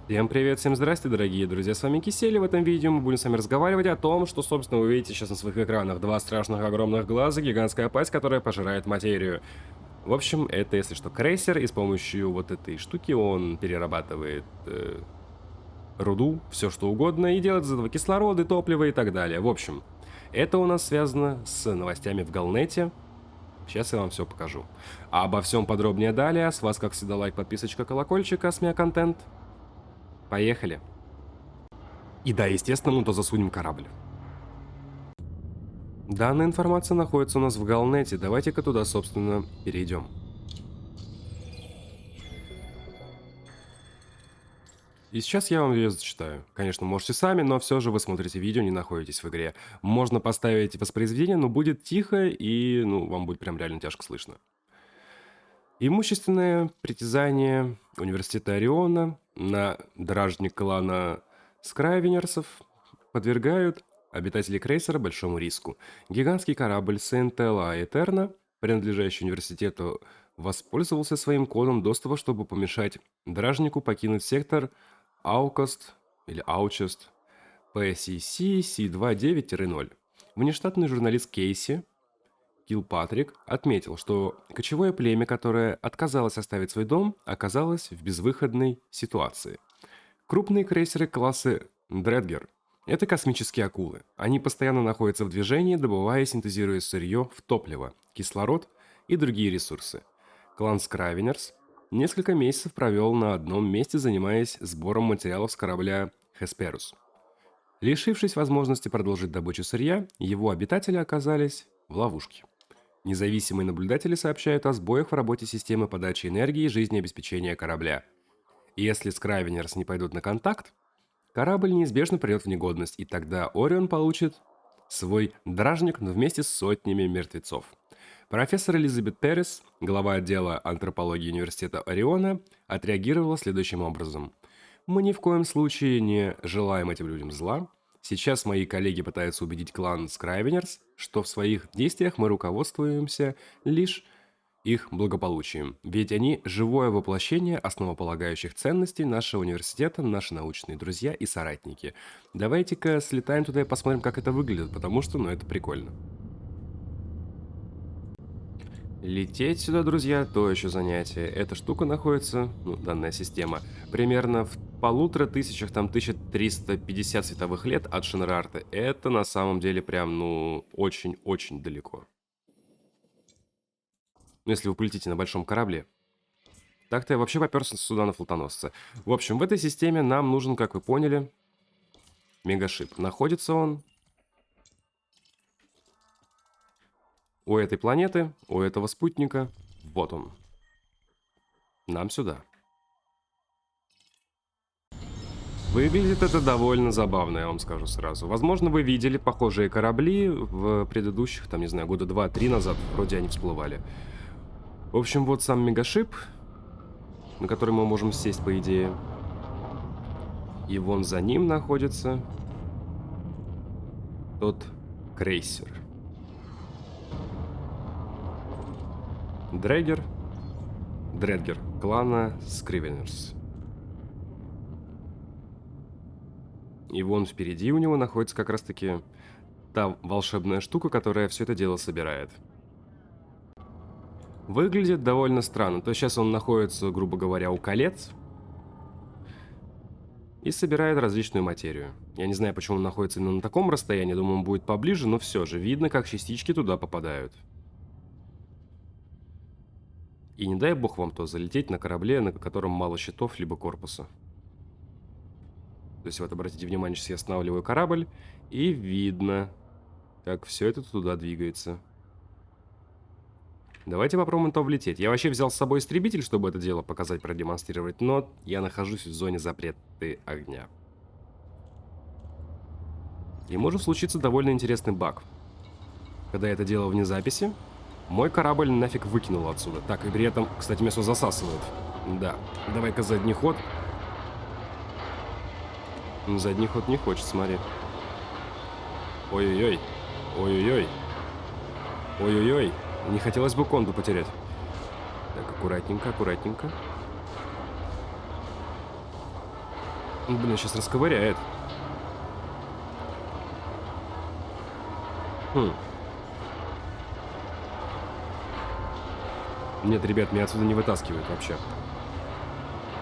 Всем привет, всем здрасте, дорогие друзья, с вами Кисель, и в этом видео мы будем с вами разговаривать о том, что, собственно, вы видите сейчас на своих экранах. Два страшных огромных глаза, гигантская пасть, которая пожирает материю. В общем, это, если что, крейсер, и с помощью вот этой штуки он перерабатывает руду, все что угодно, и делает из этого кислород и топливо и так далее. В общем, это у нас связано с новостями в Галнете. Сейчас я вам все покажу. А обо всем подробнее далее. С вас, как всегда, лайк, подписочка, колокольчик, СМИ контент. Поехали. И да, естественно, мы то засунем корабль. Данная информация находится у нас в Галнете. Давайте-ка туда, собственно, перейдем. И сейчас я вам ее зачитаю. Конечно, можете сами, но все же вы смотрите видео, не находитесь в игре. Можно поставить воспроизведение, но будет тихо и, вам будет прям реально тяжко слышно. Имущественное притязание университета Ориона на дражник клана Скрайвенерсов подвергают обитателей крейсера большому риску. Гигантский корабль Сентелла Этерна, принадлежащий университету, воспользовался своим кодом доступа, чтобы помешать дражнику покинуть сектор Аукост или Аучест PCC C29-0. Внештатный журналист Кейси Килпатрик отметил, что кочевое племя, которое отказалось оставить свой дом, оказалось в безвыходной ситуации. Крупные крейсеры класса Дредгер – это космические акулы. Они постоянно находятся в движении, добывая и синтезируя сырье в топливо, кислород и другие ресурсы. Клан Скравенерс несколько месяцев провел на одном месте, занимаясь сбором материалов с корабля Хесперус. Лишившись возможности продолжить добычу сырья, его обитатели оказались в ловушке. Независимые наблюдатели сообщают о сбоях в работе системы подачи энергии и жизнеобеспечения корабля. Если Скравенерс не пойдут на контакт, корабль неизбежно придет в негодность, и тогда Орион получит свой дражник вместе с сотнями мертвецов. Профессор Элизабет Перес, глава отдела антропологии университета Ориона, отреагировала следующим образом. «Мы ни в коем случае не желаем этим людям зла. Сейчас мои коллеги пытаются убедить клан Скрайвенерс, что в своих действиях мы руководствуемся лишь их благополучием. Ведь они – живое воплощение основополагающих ценностей нашего университета, наши научные друзья и соратники. Давайте-ка слетаем туда и посмотрим, как это выглядит, потому что, это прикольно». Лететь сюда, друзья, то еще занятие. Эта штука находится, данная система, примерно в 1500, 1350 световых лет от Шенрарта. Это на самом деле прям, очень-очень далеко. Если вы полетите на большом корабле. Так-то я вообще поперся сюда на флотоносце. В общем, в этой системе нам нужен, как вы поняли, мегашип. Находится он у этой планеты, у этого спутника. Вот он. Нам сюда. Выглядит это довольно забавно, я вам скажу сразу. Возможно, вы видели похожие корабли в предыдущих, не знаю, года 2-3 назад. Вроде они всплывали. В общем, вот сам мегашип, на который мы можем сесть, по идее. И вон за ним находится тот крейсер. Дредгер клана Скривенерс. И вон впереди у него находится как раз-таки та волшебная штука, которая все это дело собирает. Выглядит довольно странно. То есть сейчас он находится, грубо говоря, у колец и собирает различную материю. Я не знаю, почему он находится именно на таком расстоянии. Думаю, он будет поближе, но все же видно, как частички туда попадают. И не дай бог вам то залететь на корабле, на котором мало щитов, либо корпуса. То есть вот обратите внимание, сейчас я останавливаю корабль, и видно, как все это туда двигается. Давайте попробуем то влететь. Я вообще взял с собой истребитель, чтобы это дело показать, продемонстрировать, но я нахожусь в зоне запрета огня. И может случиться довольно интересный баг. Когда я это делал вне записи, мой корабль нафиг выкинул отсюда. Так, и при этом, кстати, мясо засасывают. Да, давай-ка задний ход. Задний ход не хочет, смотри. Ой-ой-ой. Ой-ой-ой. Ой-ой-ой. Не хотелось бы конду потерять. Так, аккуратненько, аккуратненько. Блин, сейчас расковыряет. Хм. Нет, ребят, меня отсюда не вытаскивают вообще.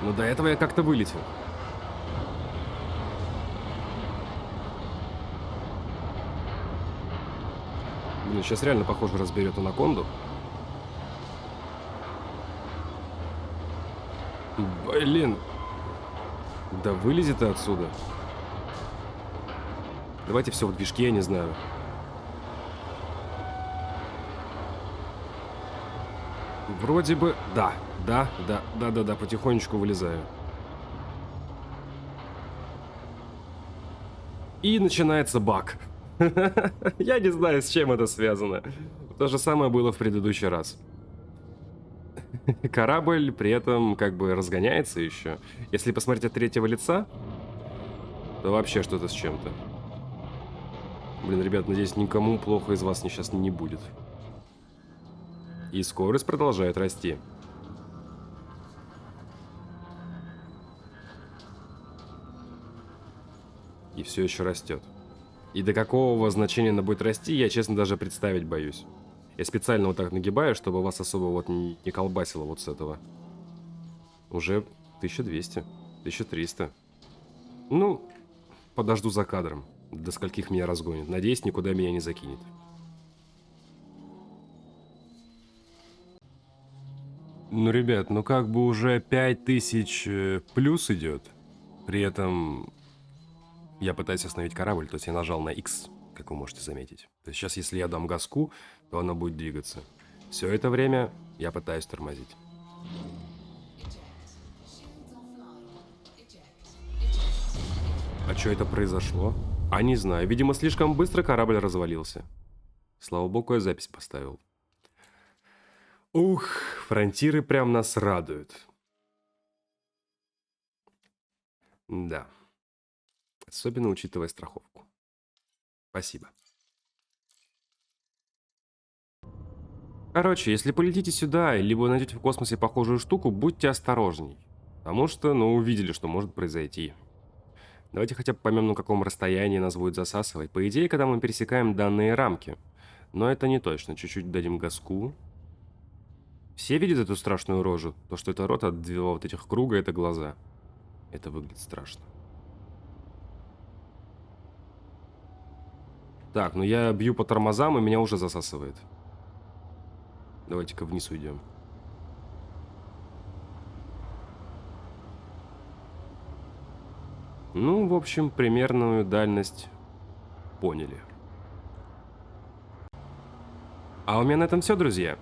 Но до этого я как-то вылетел. Блин, сейчас реально, похоже, разберет анаконду. Блин. Да вылези ты отсюда. Давайте все в движке, я не знаю. Вроде бы... Да, потихонечку вылезаю. И начинается баг. Я не знаю, с чем это связано. То же самое было в предыдущий раз. Корабль при этом как бы разгоняется еще. Если посмотреть от третьего лица, то вообще что-то с чем-то. Блин, ребят, надеюсь, никому плохо из вас сейчас не будет. И скорость продолжает расти. И все еще растет. И до какого значения она будет расти, я, честно, даже представить боюсь. Я специально вот так нагибаю, чтобы вас особо вот не колбасило вот с этого. Уже 1200, 1300. Ну, подожду за кадром, до скольких меня разгонит. Надеюсь, никуда меня не закинет. Ну, ребят, ну как бы уже 5000 плюс идет. При этом я пытаюсь остановить корабль, то есть я нажал на X, как вы можете заметить. То есть сейчас, если я дам газку, то она будет двигаться. Все это время я пытаюсь тормозить. А что это произошло? А не знаю. Видимо, слишком быстро корабль развалился. Слава богу, я запись поставил. Ух, фронтиры прям нас радуют. Да. Особенно учитывая страховку. Спасибо. Короче, если полетите сюда, либо найдете в космосе похожую штуку, будьте осторожней. Потому что, ну, увидели, что может произойти. Давайте хотя бы поймем, на каком расстоянии нас будет засасывать. По идее, когда мы пересекаем данные рамки. Но это не точно. Чуть-чуть дадим газку. Все видят эту страшную рожу? То, что это рот от два вот этих круга, это глаза. Это выглядит страшно. Так, ну я бью по тормозам, и меня уже засасывает. Давайте-ка вниз уйдем. Ну, в общем, примерную дальность поняли. А у меня на этом все, друзья.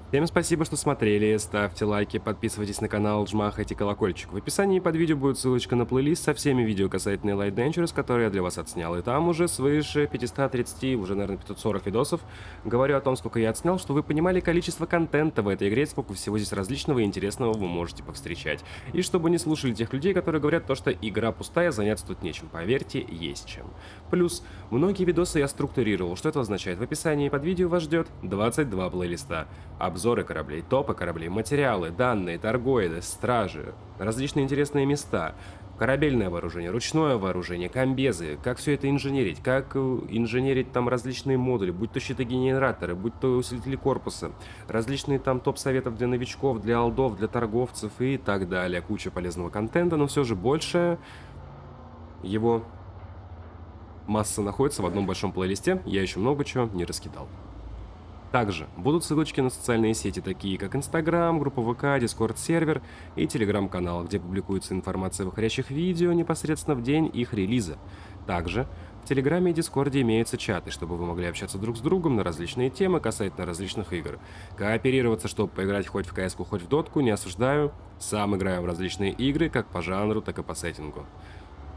Всем спасибо, что смотрели, ставьте лайки, подписывайтесь на канал, жмахайте колокольчик. В описании под видео будет ссылочка на плейлист со всеми видео касательно Light Dangerous, которые я для вас отснял. И там уже свыше 530, уже, наверное, 540 видосов. Говорю о том, сколько я отснял, что вы понимали количество контента в этой игре, сколько всего здесь различного и интересного вы можете повстречать. И чтобы не слушали тех людей, которые говорят то, что игра пустая, заняться тут нечем. Поверьте, есть чем. Плюс, многие видосы я структурировал. Что это означает? В описании под видео вас ждет 22 плейлиста. Обзоры кораблей, топы кораблей, материалы, данные, торгоиды, стражи, различные интересные места, корабельное вооружение, ручное вооружение, комбезы, как все это инженерить, как инженерить там различные модули, будь то щитогенераторы, будь то усилители корпуса, различные там топ-советов для новичков, для алдов, для торговцев и так далее. Куча полезного контента, но все же больше его масса находится в одном большом плейлисте, я еще много чего не раскидал. Также будут ссылочки на социальные сети, такие как Instagram, группа ВК, Discord сервер и Telegram-канал, где публикуется информация о выходящих видео непосредственно в день их релиза. Также в Телеграме и Дискорде имеются чаты, чтобы вы могли общаться друг с другом на различные темы касательно различных игр. Кооперироваться, чтобы поиграть хоть в CS-ку, хоть в дотку, не осуждаю. Сам играю в различные игры, как по жанру, так и по сеттингу.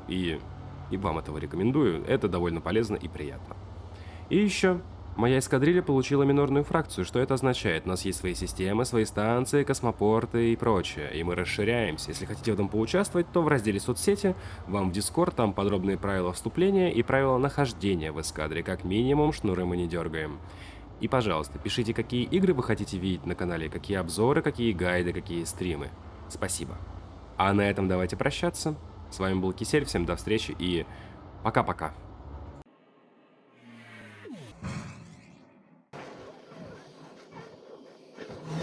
И вам этого рекомендую, это довольно полезно и приятно. И еще... Моя эскадрилья получила минорную фракцию. Что это означает? У нас есть свои системы, свои станции, космопорты и прочее. И мы расширяемся. Если хотите в этом поучаствовать, то в разделе соцсети, вам в Discord, там подробные правила вступления и правила нахождения в эскадре. Как минимум, шнуры мы не дергаем. И, пожалуйста, пишите, какие игры вы хотите видеть на канале, какие обзоры, какие гайды, какие стримы. Спасибо. А на этом давайте прощаться. С вами был Кисель, всем до встречи и пока-пока.